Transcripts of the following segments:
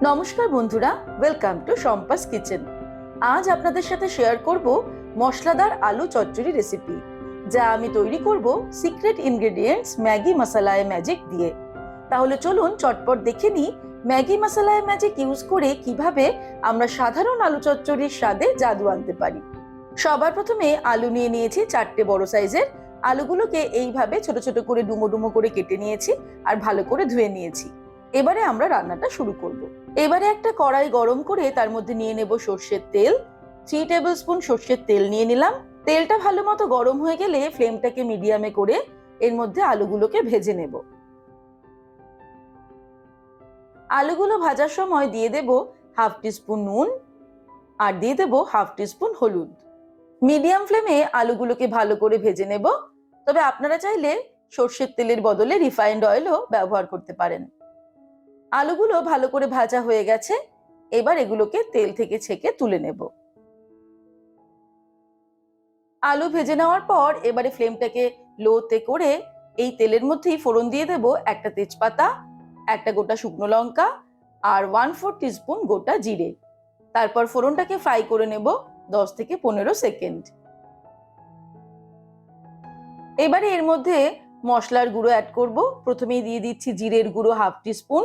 নমস্কার বন্ধুরা, welcome to Shampa's kitchen. আজ আপনাদের সাথে শেয়ার করব মশলাদার আলু চচ্চড়ি রেসিপি, যা আমি তৈরি করব সিক্রেট ইনগ্রেডিয়েন্টস ম্যাগি মশালায় ম্যাজিক দিয়ে। তাহলে চলুন চটপট দেখে নিই ম্যাগি মশালায় ম্যাজিক ইউজ করে কিভাবে আমরা সাধারণ আলু চচ্চড়ির স্বাদে জাদু আনতে পারি। সবার প্রথমে আলু নিয়ে নিয়েছি 4টে বড় সাইজের। আলুগুলোকে এইভাবে ছোট ছোট করে ডুমো ডুমো করে কেটে নিয়েছি আর ভালো করে ধুয়ে নিয়েছি। এবারে আমরা রান্নাটা শুরু করব। এবারে একটা কড়াই গরম করে তার মধ্যে নিয়ে নেব সর্ষের তেল। 3 টেবিল স্পুন সর্ষের তেল নিয়ে নিলাম। তেলটা ভালো মতো গরম হয়ে গেলে ফ্লেমটাকে মিডিয়ামে করে এর মধ্যে আলুগুলোকে ভেজে নেব। আলুগুলো ভাজার সময় দিয়ে দেব হাফ টিস্পুন নুন আর দিয়ে দেব হাফ টিস্পুন হলুদ। মিডিয়াম ফ্লেমে আলুগুলোকে ভালো করে ভেজে নেব। তবে আপনারা চাইলে সর্ষের তেলের বদলে রিফাইন্ড অয়েলও ব্যবহার করতে পারেন। আলুগুলো ভালো করে ভাজা হয়ে গেছে। এবার এগুলোকে তেল থেকে ছেঁকে তুলে নেব। আলু ভেজে নেওয়ার পর এবারে ফ্লেমটাকে লোতে করে এই তেলের মধ্যেই ফোড়ন দিয়ে দেব একটা তেজপাতা, একটা গোটা শুকনো লঙ্কা আর 1/4 টিস্পুন গোটা জিরে। তারপর ফোড়নটাকে ফ্রাই করে নেব 10 থেকে 15 সেকেন্ড। এবারে এর মধ্যে মশলার গুঁড়ো অ্যাড করব। প্রথমেই দিয়ে দিচ্ছি জিরের গুঁড়ো হাফ টিস্পুন,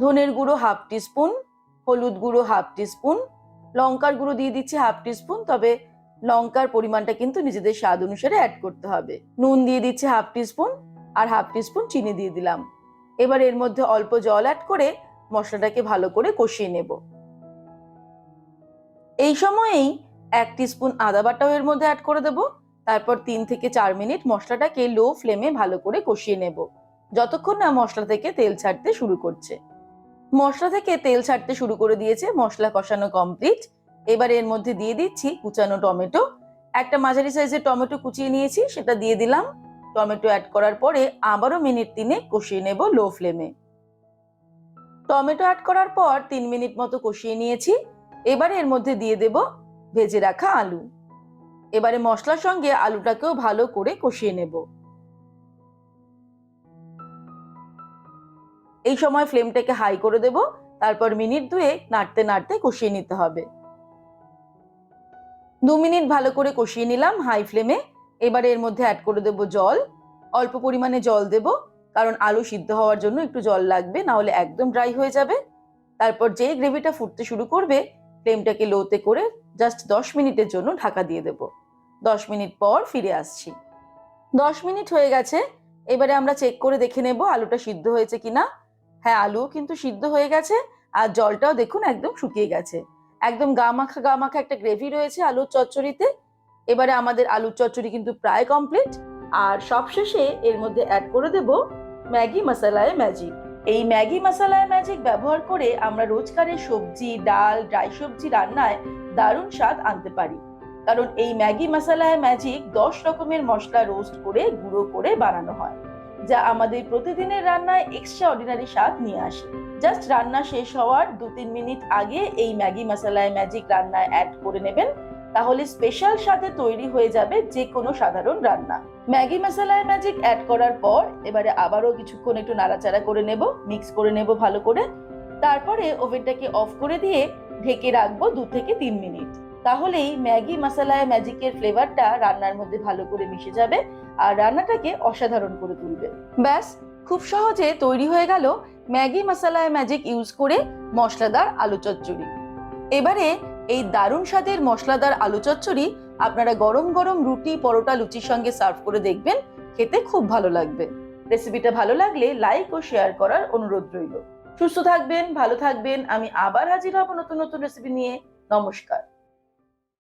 ধনের গুঁড়ো হাফ টিস্পুন, হলুদ গুঁড়ো হাফ টিস্পুন, লঙ্কার গুঁড়ো দিয়ে দিচ্ছি হাফ টিস্পুন। তবে লঙ্কার পরিমাণটা কিন্তু নিজেদের স্বাদ অনুসারে অ্যাড করতে হবে। নুন দিয়ে দিচ্ছি হাফ টিস্পুন আর হাফ টিস্পুন চিনি দিয়ে দিলাম। এবার এর মধ্যে অল্প জল অ্যাড করে মশলাটাকে ভালো করে কষিয়ে নেব। এই সময়েই 1 টিস্পুন আদা বাটাও এর মধ্যে অ্যাড করে দেব। তারপর 3 থেকে 4 মিনিট মশলাটাকে লো ফ্লেমে ভালো করে কষিয়ে নেব, যতক্ষণ না মশলা থেকে তেল ছাড়তে শুরু করছে। মশলা থেকে তেল ছাড়তে শুরু করে দিয়েছে, মশলা কষানো কমপ্লিট। এবার এর মধ্যে দিয়ে দিচ্ছি কুচানো টমেটো। একটা মাঝারি সাইজের টমেটো কুচিয়ে নিয়েছি, সেটা দিয়ে দিলাম। টমেটো অ্যাড করার পরে আবারও মিনিট 3 কষিয়ে নেব লো ফ্লেমে। টমেটো অ্যাড করার পর 3 মিনিট মতো কষিয়ে নিয়েছি। এবারে এর মধ্যে দিয়ে দেব ভেজে রাখা আলু। এবারে মশলার সঙ্গে আলুটাকেও ভালো করে কষিয়ে নেব। এই সময় ফ্লেমটাকে হাই করে দেব। তারপর মিনিট 2 নাড়তে নাড়তে কষিয়ে নিতে হবে। 2 মিনিট ভালো করে কষিয়ে নিলাম হাই ফ্লেমে। এবারে এর মধ্যে অ্যাড করে দেব জল। অল্প পরিমাণে জল দেব, কারণ আলু সিদ্ধ হওয়ার জন্য একটু জল লাগবে, না হলে একদম ড্রাই হয়ে যাবে। তারপর যেই গ্রেভিটা ফুটতে শুরু করবে ফ্লেমটাকে লোতে করে জাস্ট 10 মিনিটের জন্য ঢাকা দিয়ে দেব। 10 মিনিট পর ফিরে আসছি। 10 মিনিট হয়ে গেছে। এবারে আমরা চেক করে দেখে নেব আলুটা সিদ্ধ হয়েছে কিনা। হ্যাঁ, আলুও কিন্তু সিদ্ধ হয়ে গেছে আর জলটাও দেখুন একদম শুকিয়ে গেছে। একদম গা মাখা একটা গ্রেভি রয়েছে আলুর চচ্চড়িতে। এবারে আমাদের আলুর চচ্চড়ি কিন্তু প্রায় কমপ্লিট। আর সবশেষে এর মধ্যে অ্যাড করে দেব ম্যাগি মশালায় ম্যাজিক। এই ম্যাগি মশালায় ম্যাজিক ব্যবহার করে আমরা রোজকারের সবজি, ডাল, ড্রাই সবজি রান্নায় দারুণ স্বাদ আনতে পারি। কারণ এই ম্যাগি মশালায় ম্যাজিক 10 রকমের মশলা রোস্ট করে গুঁড়ো করে বানানো হয়, যা আমাদের প্রতিদিনের রান্নায় এক্সট্রা অর্ডিনারি স্বাদ নিয়ে আসে। জাস্ট রান্না শেষ হওয়ার 2-3 মিনিট আগে এই ম্যাগি মশালায় ম্যাজিক রান্নায় অ্যাড করে নেবেন, তাহলে স্পেশাল স্বাদে তৈরি হয়ে যাবে যে কোনো সাধারণ রান্না। ম্যাগি মশালায় ম্যাজিক অ্যাড করার পর এবারে আবারও কিছুক্ষণ একটু নাড়াচাড়া করে নেব, মিক্স করে নেব ভালো করে। তারপরে ওভেনটাকে অফ করে দিয়ে ঢেকে রাখবো 2 থেকে 3 মিনিট। তাহলেই ম্যাগি মশালায় ম্যাজিকের ফ্লেভারটা রান্নার মধ্যে ভালো করে মিশে যাবে আর রান্নাটাকে অসাধারণ করে তুলবে। ব্যাস, খুব সহজে তৈরি হয়ে গেল ম্যাগি মশালায় ম্যাজিক ইউজ করে মশলাদার আলু চচ্চড়ি। এবারে এই দারুণ স্বাদের মশলাদার আলু চচ্চড়ি আপনারা গরম গরম রুটি, পরোটা, লুচির সঙ্গে সার্ভ করে দেখবেন, খেতে খুব ভালো লাগবে। রেসিপিটা ভালো লাগলে লাইক ও শেয়ার করার অনুরোধ রইল। সুস্থ থাকবেন, ভালো থাকবেন। আমি আবার হাজির হব নতুন নতুন রেসিপি নিয়ে। নমস্কার।